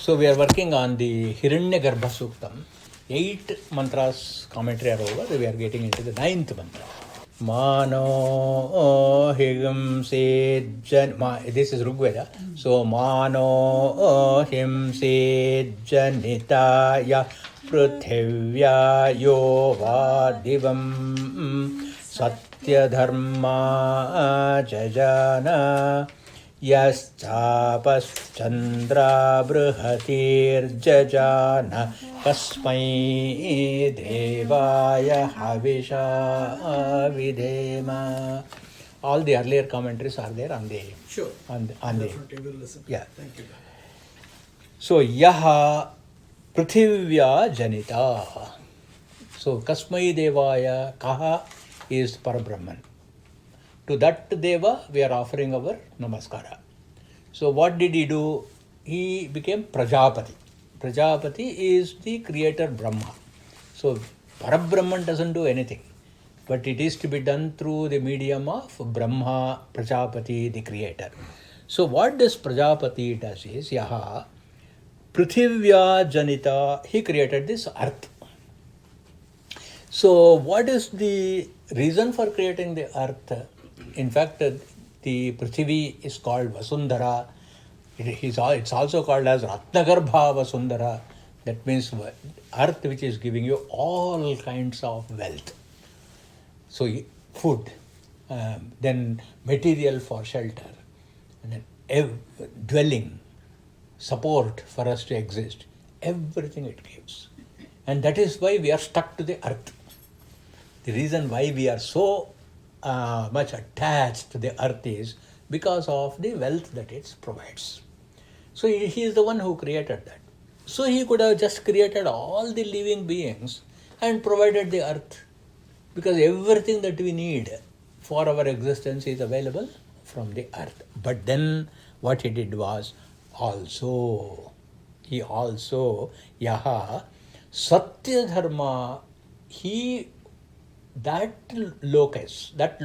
So we are working on the Hiranyagarbha Suktam. 8 mantras commentary are over. We are getting into the 9th mantra. Mano him sejan. This is Rigveda. So Mano him sejanitaya prithivya yova divam satya dharma jajana. Yaschapaschandra bruhatirjajana kasmai devaya havisha videma. All the earlier commentaries are there on the on the will listen. Yeah. Thank you. So yaha prithivya janita. So kasmai devaya kaha is Parabrahman. To that Deva, we are offering our Namaskara. So what did he do? He became Prajapati. Prajapati is the creator Brahma. So Parabrahman doesn't do anything. But it is to be done through the medium of Brahma, Prajapati, the creator. So what this Prajapati does is, Yaha, Prithivya Janita, he created this earth. So what is the reason for creating the earth? In fact, the Prithvi is called Vasundhara. It's also called as Ratnagarbha Vasundhara. That means earth which is giving you all kinds of wealth. So food, then material for shelter, and then dwelling, support for us to exist. Everything it gives. And that is why we are stuck to the earth. The reason why we are so much attached to the earth is because of the wealth that it provides. So he is the one who created that. So he could have just created all the living beings and provided the earth, because everything that we need for our existence is available from the earth. But then what he did was he also Yaha Satya Dharma, that locus, that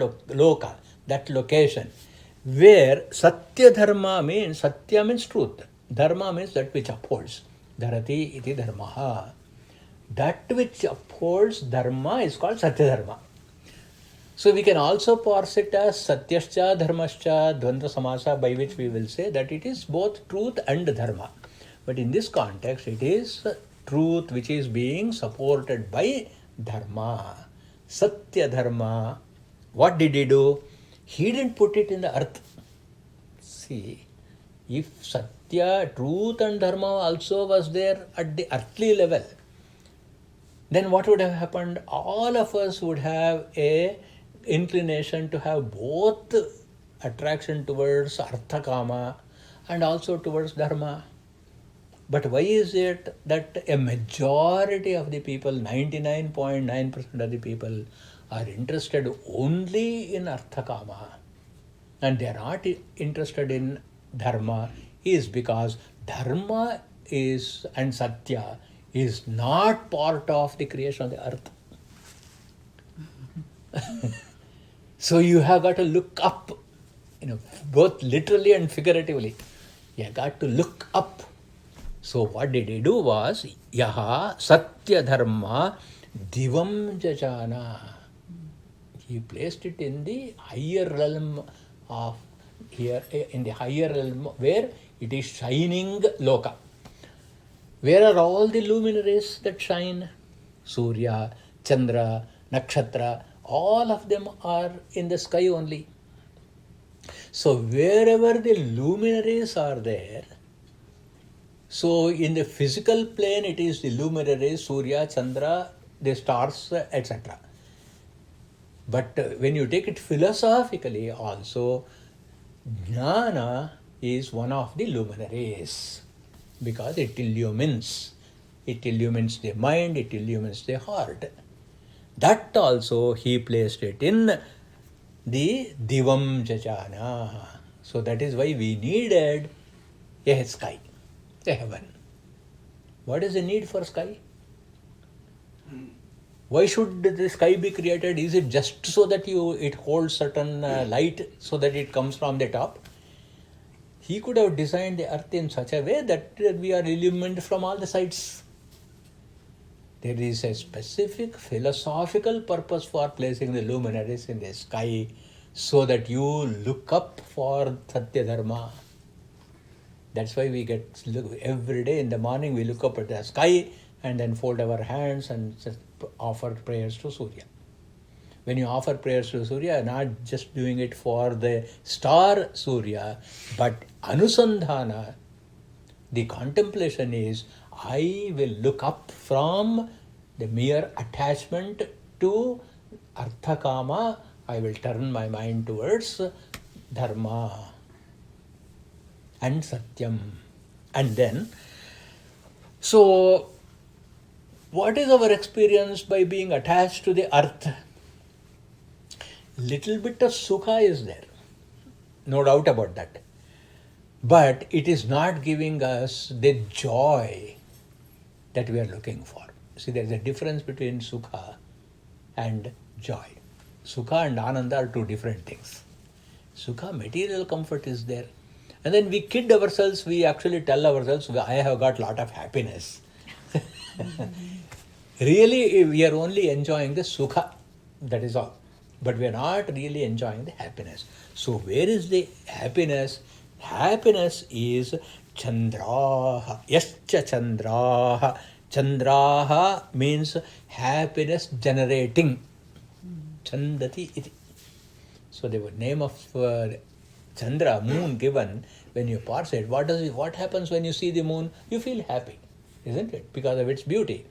location where Satya Dharma means, Satya means truth, Dharma means that which upholds, Dharati iti dharmaha. That which upholds Dharma is called Satya Dharma. So we can also parse it as Satyascha Dharmascha Dvandva Samasa, by which we will say that it is both truth and Dharma. But in this context, it is truth which is being supported by Dharma. Satya Dharma. What did he do? He didn't put it in the earth. See, if Satya, truth and Dharma also was there at the earthly level, then what would have happened? All of us would have a inclination to have both attraction towards Artha Kama and also towards Dharma. But why is it that a majority of the people, 99.9% of the people, are interested only in Artha Kama and they are not interested in Dharma? Is because Dharma is and Satya is not part of the creation of the earth. So you have got to look up, both literally and figuratively. You have got to look up. So what did he do was, Yaha Satya Dharma Divam Jajana. He placed it in the higher realm of here, in the higher realm where it is shining loka. Where are all the luminaries that shine? Surya, Chandra, Nakshatra, all of them are in the sky only. So wherever the luminaries are there, so in the physical plane it is the luminaries, Surya, Chandra, the stars, etc. But when you take it philosophically also, Jnana is one of the luminaries, because it illumines the mind, it illumines the heart. That also he placed it in the Divam Jajana. So that is why we needed a sky, a heaven. What is the need for sky? Why should the sky be created? Is it just so that it holds certain light so that it comes from the top? he could have designed the earth in such a way that we are illumined from all the sides. There is a specific philosophical purpose for placing the luminaries in the sky so that you look up for Satya Dharma. That's why we get every day in the morning we look up at the sky and then fold our hands and just offer prayers to Surya. When you offer prayers to Surya, you're not just doing it for the star Surya, but Anusandhana. The contemplation is, I will look up from the mere attachment to Arthakama. I will turn my mind towards Dharma and Satyam. And then, so what is our experience by being attached to the earth? Little bit of sukha is there, no doubt about that. But it is not giving us the joy that we are looking for. See, there is a difference between sukha and joy. Sukha and ananda are two different things. Sukha, material comfort is there. And then we kid ourselves, we actually tell ourselves, I have got a lot of happiness. Really, we are only enjoying the sukha, that is all. But we are not really enjoying the happiness. So where is the happiness? Happiness is chandraha. Yascha chandraha. Chandraha means happiness generating. Chandati iti. So the name of Chandra, moon given, when you parse it, what happens when you see the moon? You feel happy, isn't it? Because of its beauty.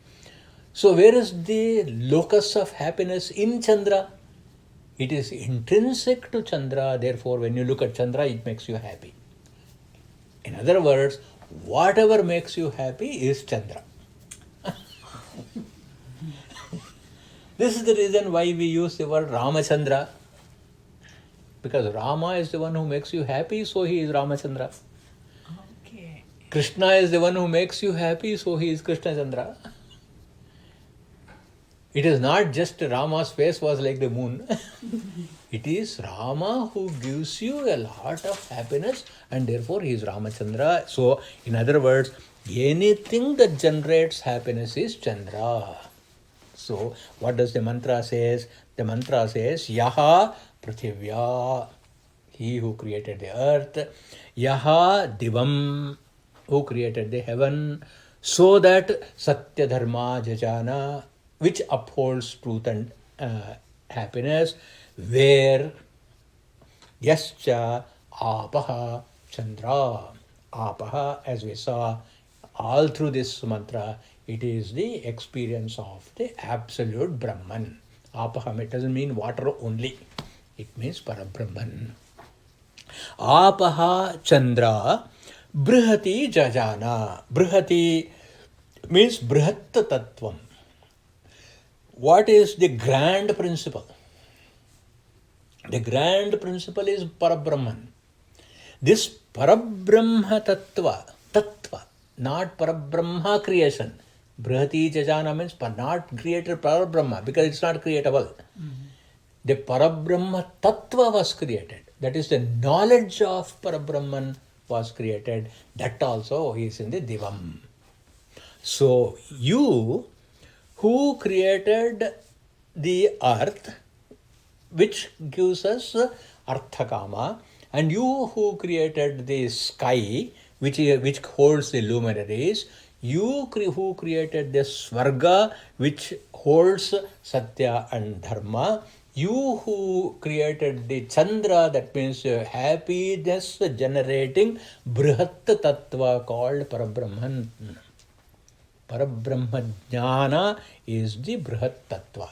So where is the locus of happiness in Chandra? It is intrinsic to Chandra, therefore when you look at Chandra, it makes you happy. In other words, whatever makes you happy is Chandra. This is the reason why we use the word Ramachandra. Because Rama is the one who makes you happy, so he is Ramachandra. Okay. Krishna is the one who makes you happy, so he is Krishna Chandra. It is not just Rama's face was like the moon. It is Rama who gives you a lot of happiness and therefore he is Ramachandra. So, in other words, anything that generates happiness is Chandra. So, what does the mantra says? The mantra says, Yaha Prithivya, he who created the earth, Yaha Divam, who created the heaven, so that Satya Dharma Jajana, which upholds truth and happiness, where Yascha Apaha Chandra. Apaha, as we saw all through this mantra, it is the experience of the absolute Brahman. Apaha, it doesn't mean water only. It means Parabrahman. Apaha Chandra Brihati Jajana. Brihati means Brihat Tattvam. What is the grand principle? The grand principle is Parabrahman. This Parabrahma Tattva, not Parabrahma creation. Brihati Jajana means not created Parabrahma because it's not creatable. The Parabrahma Tattva was created. That is the knowledge of Parabrahman was created. That also is in the Divam. So you who created the earth, which gives us Arthakama, and you who created the sky, which holds the luminaries, you who created the Svarga, which holds Satya and Dharma, you who created the Chandra, that means happiness generating Brihat Tattva called Parabrahman. Parabrahma Jnana is the Brihat Tattva.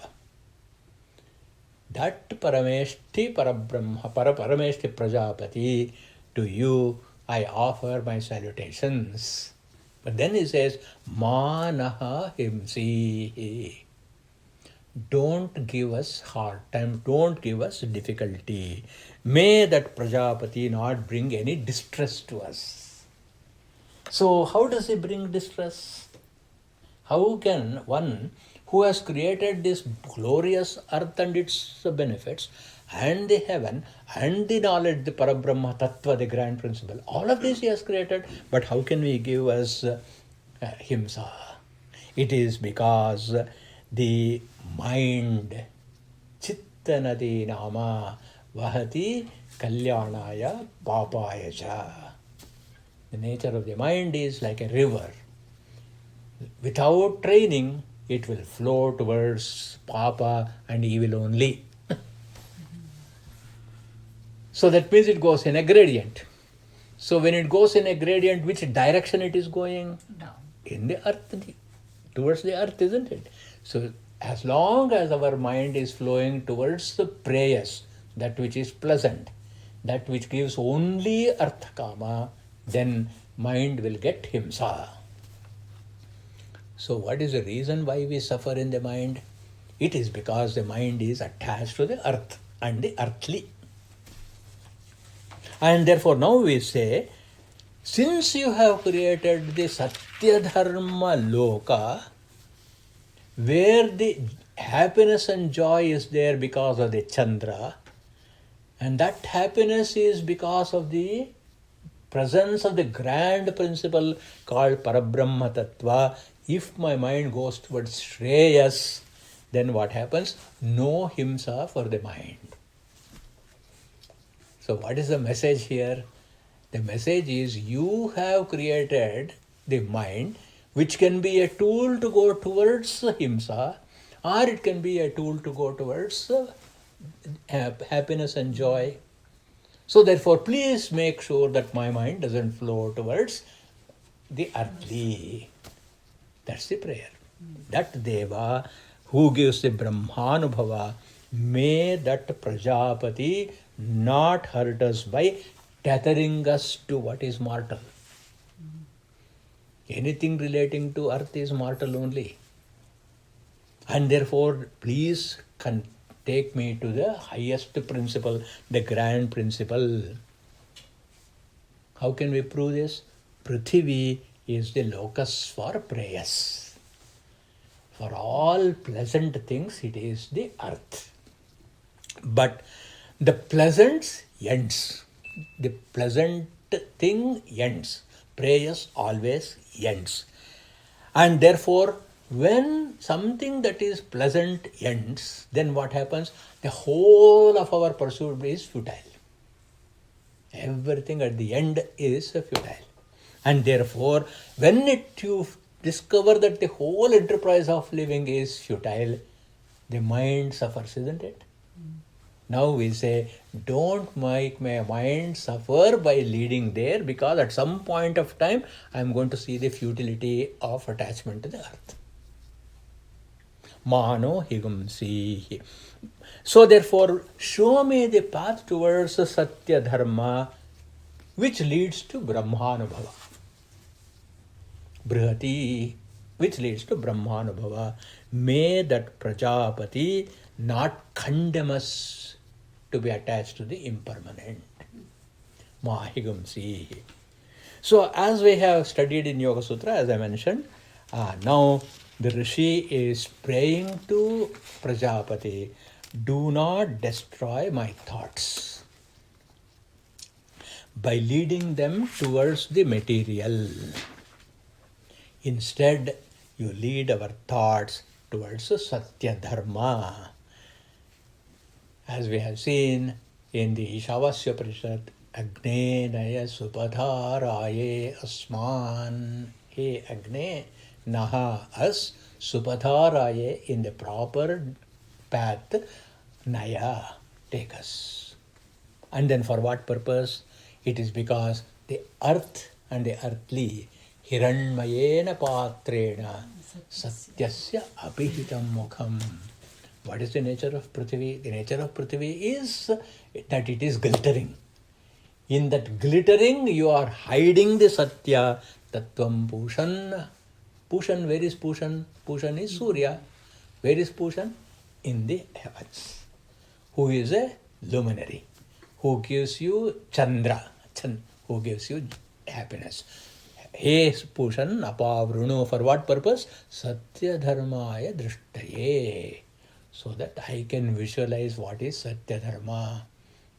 That Parameshti Parabrahma, Parameshti Prajapati, to you I offer my salutations. But then he says, Manaha Himsi. Don't give us hard time, don't give us difficulty. May that Prajapati not bring any distress to us. So how does he bring distress? How can one who has created this glorious earth and its benefits, and the heaven and the knowledge, the Parabrahma Tattva, the grand principle. All of this he has created. But how can we give us himsa? It is because the mind, chitta nadi nama vahati kalyanaya papaya cha. The nature of the mind is like a river. Without training, it will flow towards papa and evil only. So that means it goes in a gradient. So when it goes in a gradient, which direction it is going? Down. In the earth, towards the earth, isn't it? So as long as our mind is flowing towards the prayers, that which is pleasant, that which gives only artha kama, then mind will get himsa. So what is the reason why we suffer in the mind? It is because the mind is attached to the earth and the earthly. And therefore now we say, since you have created the Satya Dharma Loka, where the happiness and joy is there because of the Chandra, and that happiness is because of the presence of the grand principle called Parabrahma Tattva. If my mind goes towards Shreyas, then what happens? No himsa for the mind. So what is the message here? The message is you have created the mind which can be a tool to go towards himsa, or it can be a tool to go towards happiness and joy. So therefore, please make sure that my mind doesn't flow towards the earthly. That's the prayer. That Deva who gives the Brahmanubhava, may that Prajapati not hurt us by tethering us to what is mortal. Anything relating to earth is mortal only. And therefore, please take me to the highest principle, the grand principle. How can we prove this? Prithvi is the locus for prayers. For all pleasant things, it is the earth. But the pleasant ends. The pleasant thing ends. Prayers always ends. And therefore, when something that is pleasant ends, then what happens? The whole of our pursuit is futile. Everything at the end is futile. And therefore, when you discover that the whole enterprise of living is futile, the mind suffers, isn't it? Now we say, don't make my mind suffer by leading there, because at some point of time, I am going to see the futility of attachment to the earth. Mano higumsi. So therefore, show me the path towards Satya Dharma, which leads to Brahmanubhava. Brihati, which leads to Brahmanubhava. May that Prajapati not condemn us to be attached to the impermanent. Mahigumsi. So as we have studied in Yoga Sutra, as I mentioned, now the Rishi is praying to Prajapati, do not destroy my thoughts by leading them towards the material. Instead, you lead our thoughts towards Satya Dharma. As we have seen in the Ishavasya Parishad, Agne Naya Supadharaye Asman. He Agne Naha As Supadharaye, in the proper path, Naya, take us. And then for what purpose? It is because the earth and the earthly, Hiranyagarbha patrena satyasya apihitam mukham. What is the nature of Prithvi? The nature of Prithvi is that it is glittering. In that glittering, you are hiding the Satya. Tattvam Pushan. Pushan, where is Pushan? Pushan is Surya. Where is Pushan? In the heavens. Who is a luminary, who gives you Chandra, who gives you happiness. He Pushan Apavruno. For what purpose? Satya Dharmaya Drishtaye. so that I can visualize what is Satya Dharma.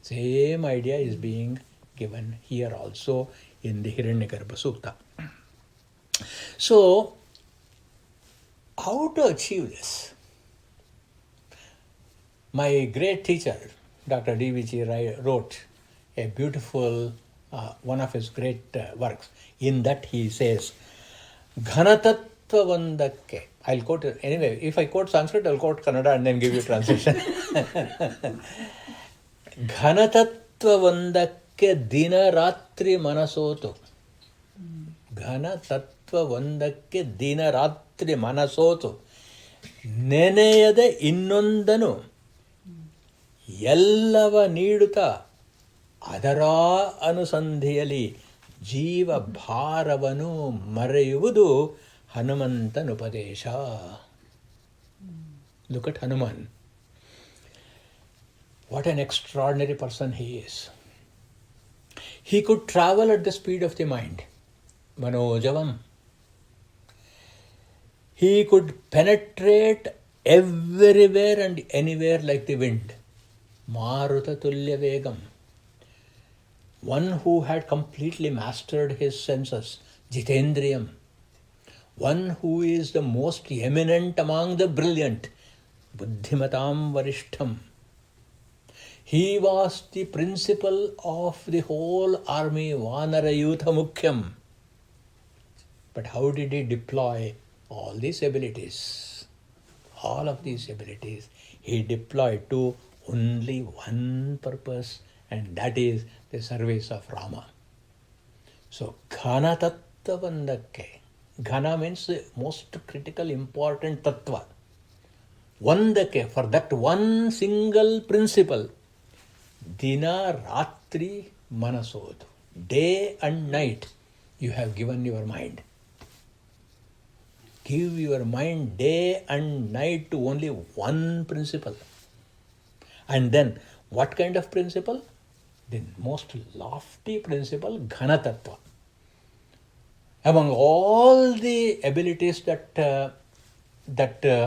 Same idea is being given here also in the Hiranyagarbha Sukta. So, how to achieve this? My great teacher, Dr. D.V.G. wrote a beautiful, one of his great works. In that he says, Ghanatattva Vandakke. I'll quote it. Anyway, if I quote Sanskrit, I'll quote Kannada and then give you translation. Ghanatattva Vandakke Dina Ratri Manasotu. Ghanatattva Vandakke Dina Ratri Manasotu. ನೆನೆಯದ ಇನ್ನೊಂದನು ಎಲ್ಲವ ನೀಡುತ್ತಾ ಅದರ ಅನುಸಂಧಿಯಲ್ಲಿ ಜೀವ ಭಾರವನ್ನು ಮರೆಯುವುದು ಹನುಮಂತನುಪದೇಶ. Look at Hanuman. What an extraordinary person he is. He could travel at the speed of the mind. Manojavam. He could penetrate everywhere and anywhere like the wind. Maruta Tulya Vegam. One who had completely mastered his senses. Jitendriyam. One who is the most eminent among the brilliant. Buddhimatam Varishtham. He was the principal of the whole army, Vanara Yutha Mukhyam. But how did he deploy all these abilities? All of these abilities he deployed to only one purpose, and that is the service of Rama. So, Ghana Tattva Vandakke. Ghana means the most critical, important Tattva. Vandakke, for that one single principle. Dina Ratri Manasod. Day and night you have given your mind. Give your mind day and night to only one principle. And then, what kind of principle? The most lofty principle, Ghana Tattva. Among all the abilities that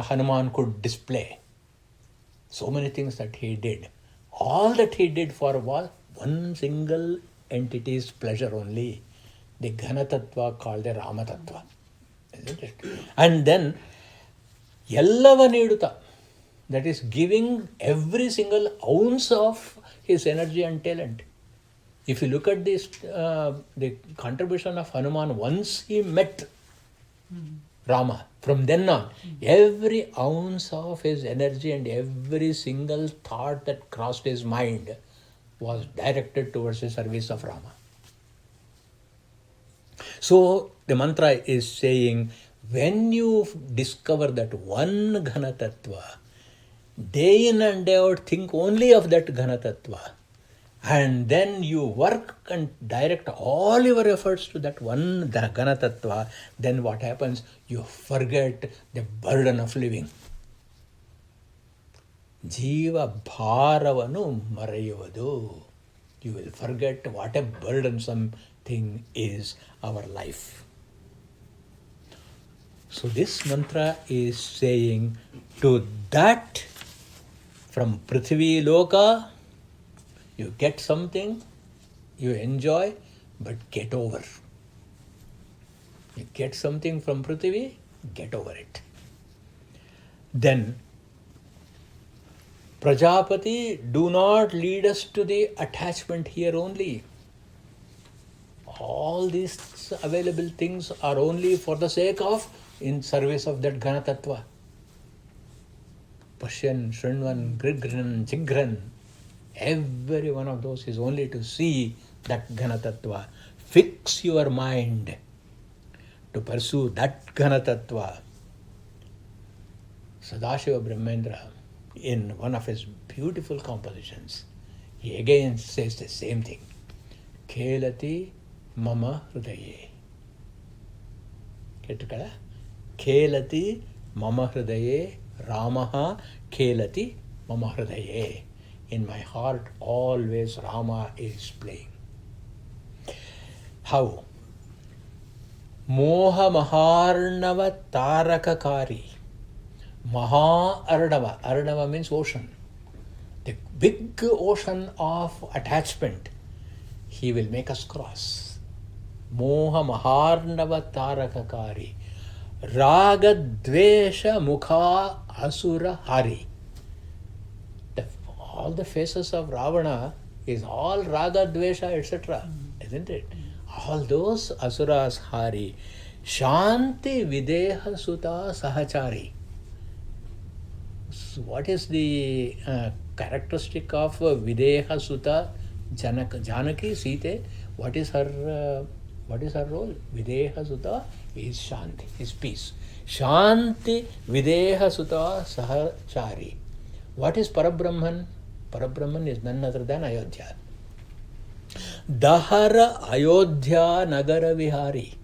Hanuman could display, so many things that he did, all that he did for was one single entity's pleasure only, the Ghana Tattva called the Rama Tattva. Isn't it? And then, Yallava Neduta, that is giving every single ounce of his energy and talent. If you look at this, the contribution of Hanuman, once he met Rama, from then on, every ounce of his energy and every single thought that crossed his mind was directed towards the service of Rama. So, the mantra is saying, when you discover that one Ghana Tattva, day in and day out think only of that Ghana Tattva, and then you work and direct all your efforts to that one Ghana Tattva, then what happens? You forget the burden of living. Jiva bharavanu marayuvadu. You will forget what a burdensome thing is our life. So this mantra is saying to that, from Prithvi Loka, you get something, you enjoy, but get over. You get something from Prithvi, get over it. Then, Prajapati, do not lead us to the attachment here only. All these available things are only for the sake of, in service of that Ghana Tattva. Pashyan, Shrinvan, Grigran, Chigran, every one of those is only to see that Ghana Tattva. Fix your mind to pursue that Ghana Tattva. Sadashiva Brahmendra, in one of his beautiful compositions, he again says the same thing. Khelati mama hridaye. Ketukala? Khelati mama hridaye Ramaha khelati mama hridaye. In my heart always Rama is playing. How? Moha maharnava tarakakari. Maha Arnava. Arnava means ocean. The big ocean of attachment, he will make us cross. Moha Maharnava Tarakakari. Raga Dvesha Mukha Asura Hari. All the faces of Ravana is all Raga Dvesha, etc. Isn't it? All those Asuras Hari. Shanti Videha Suta Sahachari. So what is the characteristic of Videha Suta Janaki Sita? What is her role? Videha Suta is Shanti, is peace. Shanti Videha Suta Sahachari. What is Parabrahman? Parabrahman is none other than Ayodhya. Dahara Ayodhya Nagara Vihari.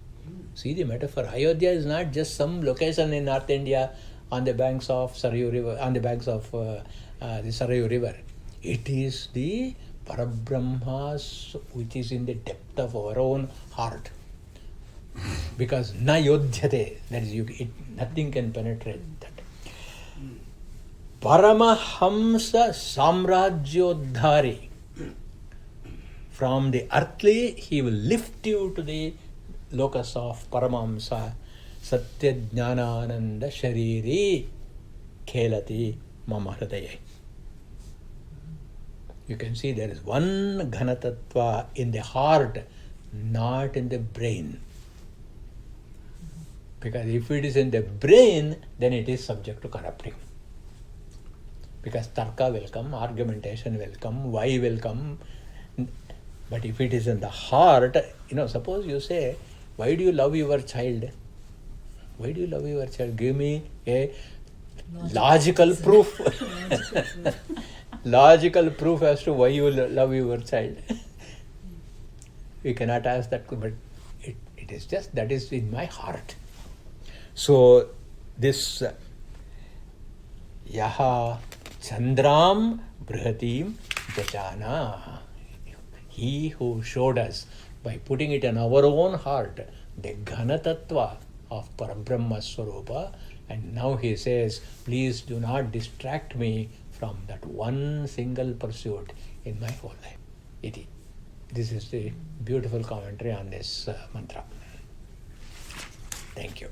See the metaphor. Ayodhya is not just some location in North India on the banks of Sarayu River, on the banks of the Sarayu River. It is the Parabrahmas which is in the depth of our own heart. Because na yodhyate, that is, nothing can penetrate that. Paramahamsa Samrajyodhari. From the earthly, he will lift you to the locus of Paramahamsa. Satya Jnanananda Shariri Khelati Mama Hridaye. You can see there is one Ghanatattva in the heart, not in the brain. Because if it is in the brain, then it is subject to corrupting. Because tarka will come, argumentation will come, why will come. But if it is in the heart, suppose you say, why do you love your child? Why do you love your child? Give me a logical proof. Logical proof as to why you love your child. We cannot ask that, but it is just, that is in my heart. So this Yaha Chandram Brihatim Jachana. He who showed us by putting it in our own heart the Ghanatattva of Parabrahma Swarupa, and now he says, please do not distract me from that one single pursuit in my whole life. Iti. This is the beautiful commentary on this mantra. Thank you.